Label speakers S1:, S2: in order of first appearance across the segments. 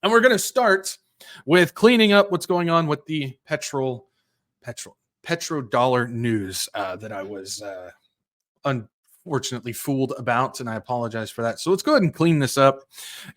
S1: And we're going to start with cleaning up what's going on with the petrodollar news that I was unfortunately fooled about, and I apologize for that. So let's go ahead and clean this up.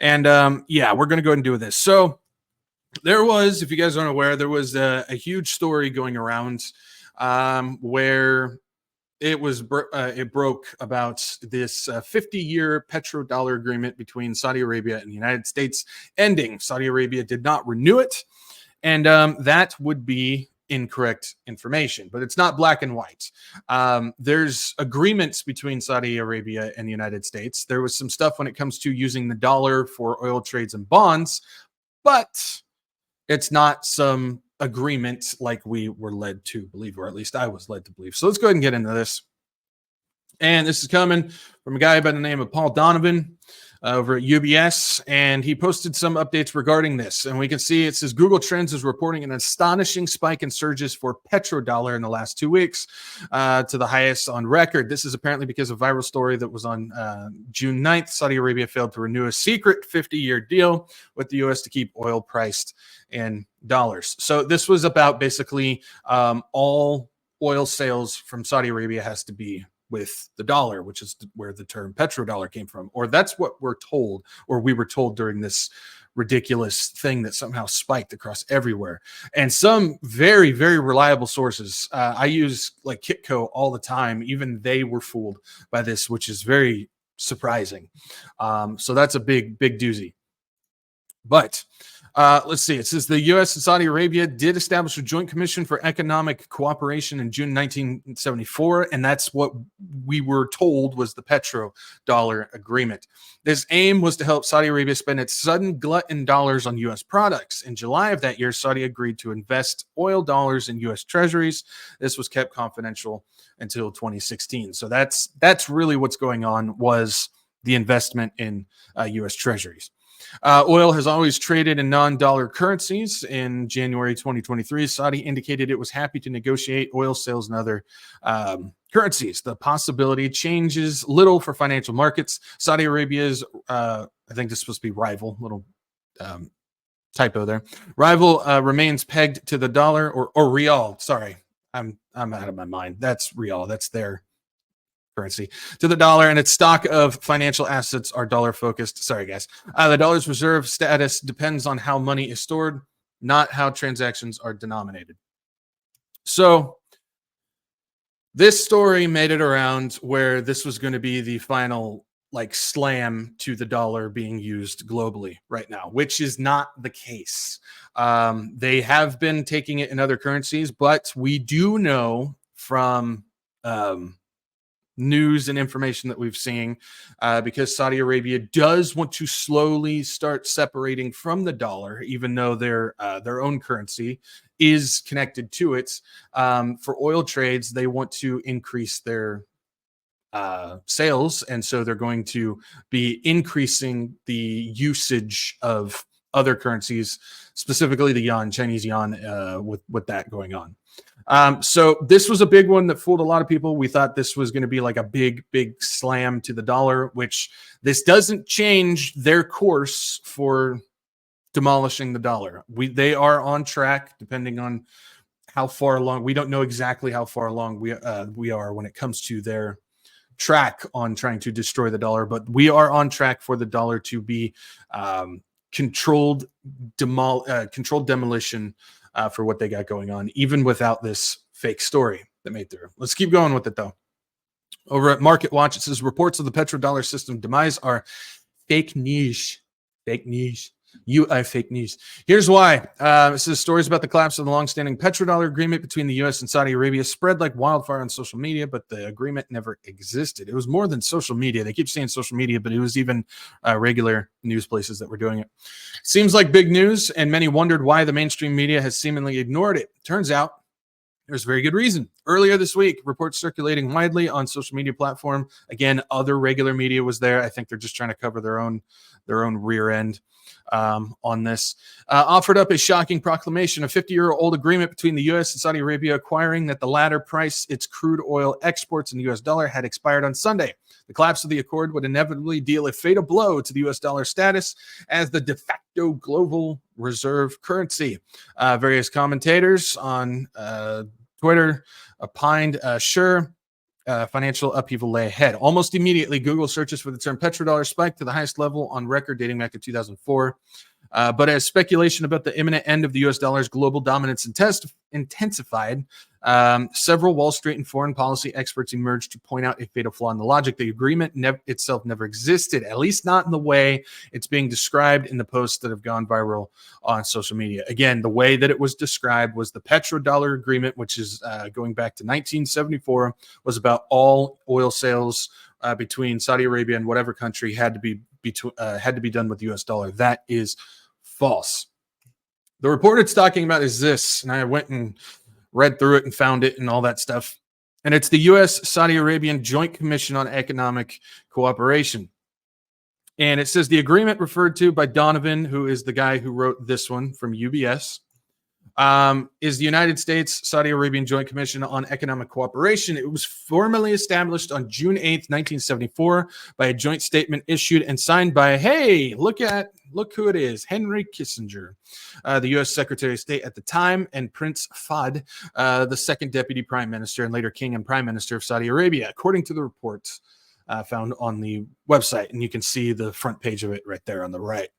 S1: And yeah, we're going to go ahead and do this. So there was, if you guys aren't aware, there was a huge story going around where it broke about this 50-year petrodollar agreement between Saudi Arabia and the United States ending. Saudi Arabia did not renew it, and that would be incorrect information, but it's not black and white. There's agreements between Saudi Arabia and the United States. There was some stuff when it comes to using the dollar for oil trades and bonds, but it's not some agreement like we were led to believe, or at least I was led to believe. So let's go ahead and get into this. And this is coming from a guy by the name of Paul Donovan over at UBS, and he posted some updates regarding this. And we can see it says Google Trends is reporting an astonishing spike in surges for petrodollar in the last 2 weeks to the highest on record. This is apparently because of a viral story that was on June 9th. Saudi Arabia failed to renew a secret 50-year deal with the U.S. to keep oil priced in dollars. So this was about basically all oil sales from Saudi Arabia has to be with the dollar, which is where the term petrodollar came from, or that's what we're told, or we were told during this ridiculous thing that somehow spiked across everywhere. And some very, very reliable sources, I use like Kitco all the time, even they were fooled by this, which is very surprising. So that's a big doozy. But let's see. It says the U.S. and Saudi Arabia did establish a joint commission for economic cooperation in June 1974, and that's what we were told was the petrodollar agreement. This aim was to help Saudi Arabia spend its sudden glut in dollars on U.S. products. In July of that year, Saudi agreed to invest oil dollars in U.S. treasuries. This was kept confidential until 2016. So that's really what's going on, was the investment in U.S. treasuries. Oil has always traded in non-dollar currencies. In January 2023, Saudi indicated it was happy to negotiate oil sales in other currencies. The possibility changes little for financial markets. Saudi Arabia's, I think this is supposed to be rival, little typo there. Rival remains pegged to the dollar or riyal. Sorry, I'm out of my mind. That's riyal. That's their currency to the dollar, and its stock of financial assets are dollar focused. Sorry, guys. The dollar's reserve status depends on how money is stored, not how transactions are denominated. So this story made it around where this was going to be the final like slam to the dollar being used globally right now, which is not the case. They have been taking it in other currencies, but we do know from news and information that we've seen, because Saudi Arabia does want to slowly start separating from the dollar, even though their own currency is connected to it. For oil trades, they want to increase their sales, and so they're going to be increasing the usage of other currencies, specifically the yuan, Chinese yuan, with that going on. So this was a big one that fooled a lot of people. We thought this was going to be like a big slam to the dollar, which this doesn't change their course for demolishing the dollar. They are on track, depending on how far along. We don't know exactly how far along we are when it comes to their track on trying to destroy the dollar, but we are on track for the dollar to be controlled demolition for what they got going on, even without this fake story that made through. Let's keep going with it, though. Over at Market Watch, it says reports of the petrodollar system demise are fake news. Fake news. You are fake news. Here's why. It says stories about the collapse of the long-standing petrodollar agreement between the U.S. and Saudi Arabia spread like wildfire on social media, but the agreement never existed. It was more than social media. They keep saying social media, but it was even regular news places that were doing it. Seems like big news, and many wondered why the mainstream media has seemingly ignored it. Turns out There's very good reason. Earlier this week, reports circulating widely on social media platform. Again, other regular media was there. I think they're just trying to cover their own rear end on this. Offered up a shocking proclamation, a 50-year-old agreement between the U.S. and Saudi Arabia acquiring that the latter price its crude oil exports in the U.S. dollar had expired on Sunday. The collapse of the accord would inevitably deal a fatal blow to the U.S. dollar status as the de facto global reserve currency. Various commentators on Twitter opined, sure, financial upheaval lay ahead. Almost immediately, Google searches for the term petrodollar spiked to the highest level on record dating back to 2004. But as speculation about the imminent end of the U.S. dollar's global dominance intensified, several Wall Street and foreign policy experts emerged to point out a fatal flaw in the logic. The agreement itself never existed, at least not in the way it's being described in the posts that have gone viral on social media. Again, the way that it was described was the petrodollar agreement, which is going back to 1974, was about all oil sales between Saudi Arabia and whatever country had to be done with the U.S. dollar. That is false. The report it's talking about is this, and I went and read through it and found it and all that stuff. And it's the U.S. Saudi Arabian Joint Commission on Economic Cooperation. And it says the agreement referred to by Donovan, who is the guy who wrote this one from UBS, is the United States Saudi Arabian Joint Commission on Economic Cooperation. It was formally established on June 8th, 1974 by a joint statement issued and signed by, look who it is, Henry Kissinger, the U.S. Secretary of State at the time, and Prince Fahd, the second deputy prime minister and later king and prime minister of Saudi Arabia, according to the reports found on the website. And you can see the front page of it right there on the right.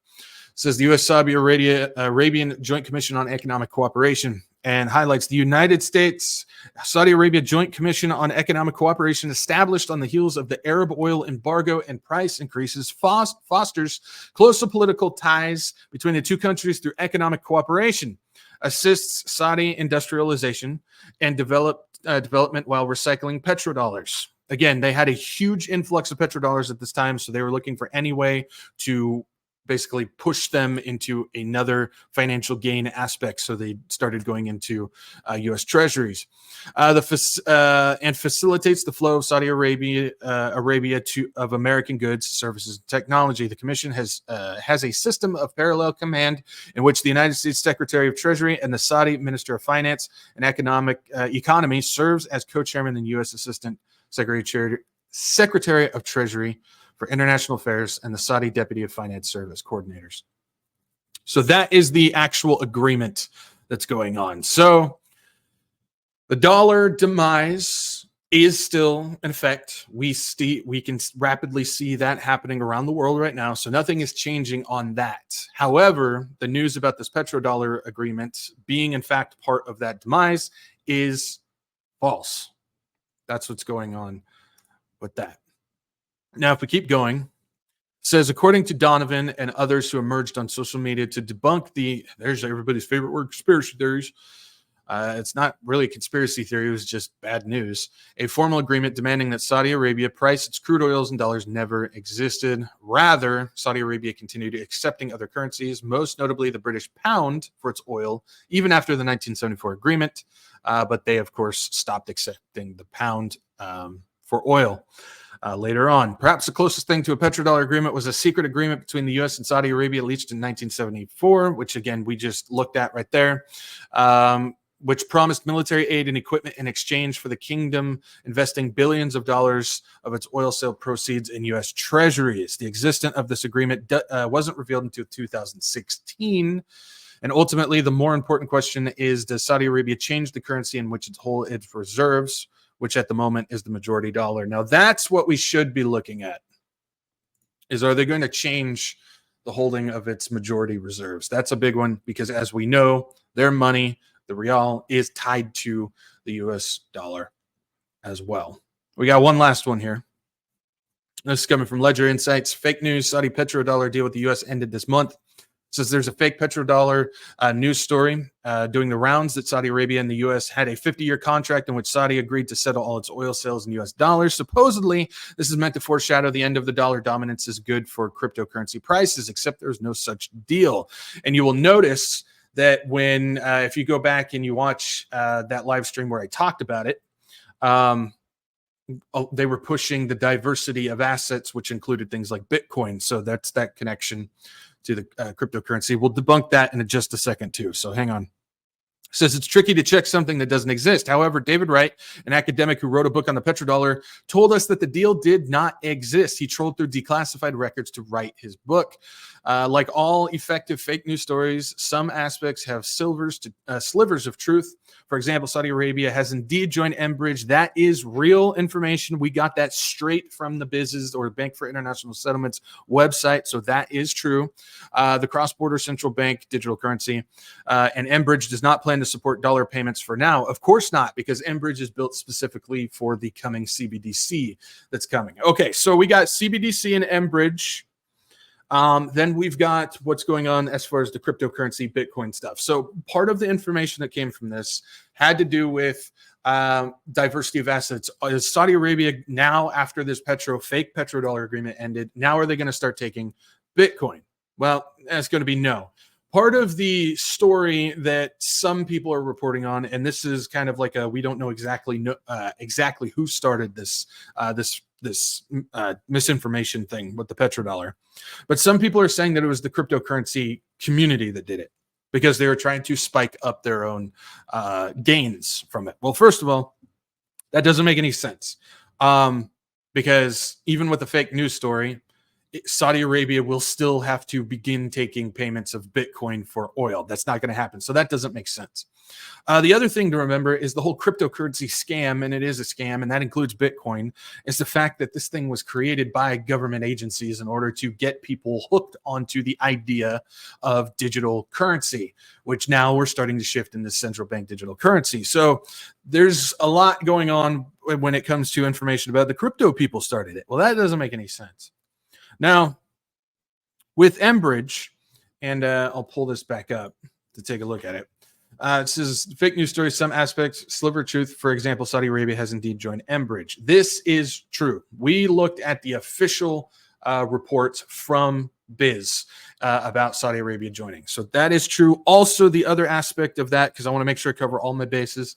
S1: Says the U.S. Saudi Arabian Joint Commission on Economic Cooperation, and highlights the United States Saudi Arabia Joint Commission on Economic Cooperation, established on the heels of the Arab oil embargo and price increases, fosters closer political ties between the two countries through economic cooperation, assists Saudi industrialization and development while recycling petrodollars. Again, they had a huge influx of petrodollars at this time, so they were looking for any way to basically push them into another financial gain aspect. So they started going into U.S. treasuries, and facilitates the flow of Saudi Arabia of American goods, services, and technology. The commission has a system of parallel command in which the United States Secretary of Treasury and the Saudi Minister of Finance and Economy serves as co-chairman and U.S. Assistant Secretary of Treasury for International Affairs and the Saudi Deputy of Finance Service coordinators. So that is the actual agreement that's going on. So the dollar demise is still in effect. We can rapidly see that happening around the world right now. So nothing is changing on that. However, the news about this petrodollar agreement being in fact part of that demise is false. That's what's going on with that. Now, if we keep going, it says, according to Donovan and others who emerged on social media to debunk there's everybody's favorite word, conspiracy theories. It's not really a conspiracy theory. It was just bad news. A formal agreement demanding that Saudi Arabia price its crude oils in dollars never existed. Rather, Saudi Arabia continued accepting other currencies, most notably the British pound for its oil, even after the 1974 agreement. But they, of course, stopped accepting the pound for oil. Later on, perhaps the closest thing to a petrodollar agreement was a secret agreement between the U.S. and Saudi Arabia, reached in 1974, which again we just looked at right there, which promised military aid and equipment in exchange for the kingdom investing billions of dollars of its oil sale proceeds in U.S. treasuries. The existence of this agreement wasn't revealed until 2016. And ultimately, the more important question is, does Saudi Arabia change the currency in which it holds its reserves, which at the moment is the majority dollar? Now, that's what we should be looking at, is are they going to change the holding of its majority reserves? That's a big one, because as we know, their money, the real, is tied to the U.S. dollar as well. We got one last one here. This is coming from Ledger Insights. Fake news: Saudi petrodollar deal with the U.S. ended this month. Says there's a fake petrodollar news story doing the rounds that Saudi Arabia and the U.S. had a 50-year contract in which Saudi agreed to settle all its oil sales in U.S. dollars. Supposedly, this is meant to foreshadow the end of the dollar dominance is good for cryptocurrency prices, except there's no such deal. And you will notice that when if you go back and you watch that live stream where I talked about it, they were pushing the diversity of assets, which included things like Bitcoin. So that's that connection to the cryptocurrency. We'll debunk that in just a second too. So hang on. Says it's tricky to check something that doesn't exist. However, David Wright, an academic who wrote a book on the petrodollar, told us that the deal did not exist. He trolled through declassified records to write his book. Like all effective fake news stories, some aspects have slivers of truth. For example, Saudi Arabia has indeed joined Enbridge. That is real information. We got that straight from the BIZ's or Bank for International Settlements website. So that is true. The cross-border central bank digital currency and Enbridge does not plan to support dollar payments for now. Of course not, because Enbridge is built specifically for the coming CBDC that's coming. Okay, so we got CBDC and Enbridge. Then we've got what's going on as far as the cryptocurrency Bitcoin stuff. So part of the information that came from this had to do with diversity of assets. Is Saudi Arabia now, after this fake petrodollar agreement ended, now are they going to start taking Bitcoin? Well, that's going to be no. Part of the story that some people are reporting on, and this is kind of like we don't know exactly who started this misinformation thing with the petrodollar, but some people are saying that it was the cryptocurrency community that did it because they were trying to spike up their own gains from it. Well, first of all, that doesn't make any sense because even with the fake news story, Saudi Arabia will still have to begin taking payments of Bitcoin for oil. That's not going to happen. So that doesn't make sense. The other thing to remember is the whole cryptocurrency scam, and it is a scam, and that includes Bitcoin, is the fact that this thing was created by government agencies in order to get people hooked onto the idea of digital currency, which now we're starting to shift into central bank digital currency. So there's a lot going on when it comes to information about the crypto people started it. Well, that doesn't make any sense. Now, with Enbridge, and I'll pull this back up to take a look at it. It says fake news stories, some aspects, sliver of truth. For example, Saudi Arabia has indeed joined Enbridge. This is true. We looked at the official reports from Biz about Saudi Arabia joining. So that is true. Also, the other aspect of that, because I want to make sure I cover all my bases,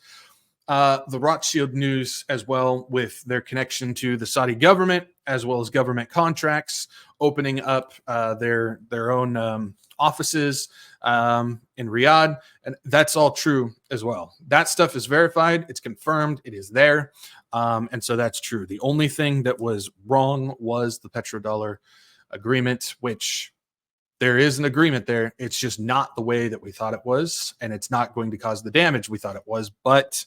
S1: the Rothschild news as well, with their connection to the Saudi government, as well as government contracts, opening up their own offices in Riyadh. And that's all true as well. That stuff is verified. It's confirmed. It is there. And so that's true. The only thing that was wrong was the petrodollar agreement, which there is an agreement there. It's just not the way that we thought it was. And it's not going to cause the damage we thought it was. But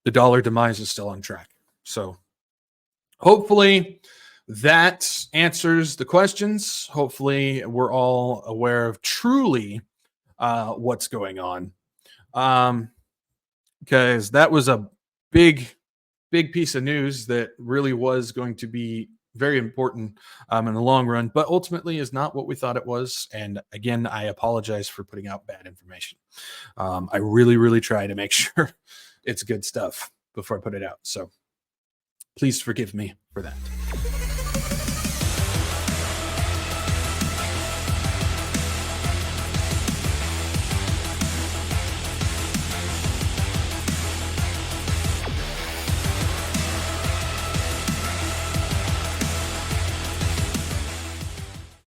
S1: the dollar demise is still on track. So hopefully that answers the questions. Hopefully we're all aware of truly what's going on. Because that was a big piece of news that really was going to be very important in the long run, but ultimately is not what we thought it was. And again, I apologize for putting out bad information. I really try to make sure it's good stuff before I put it out. So please forgive me for that.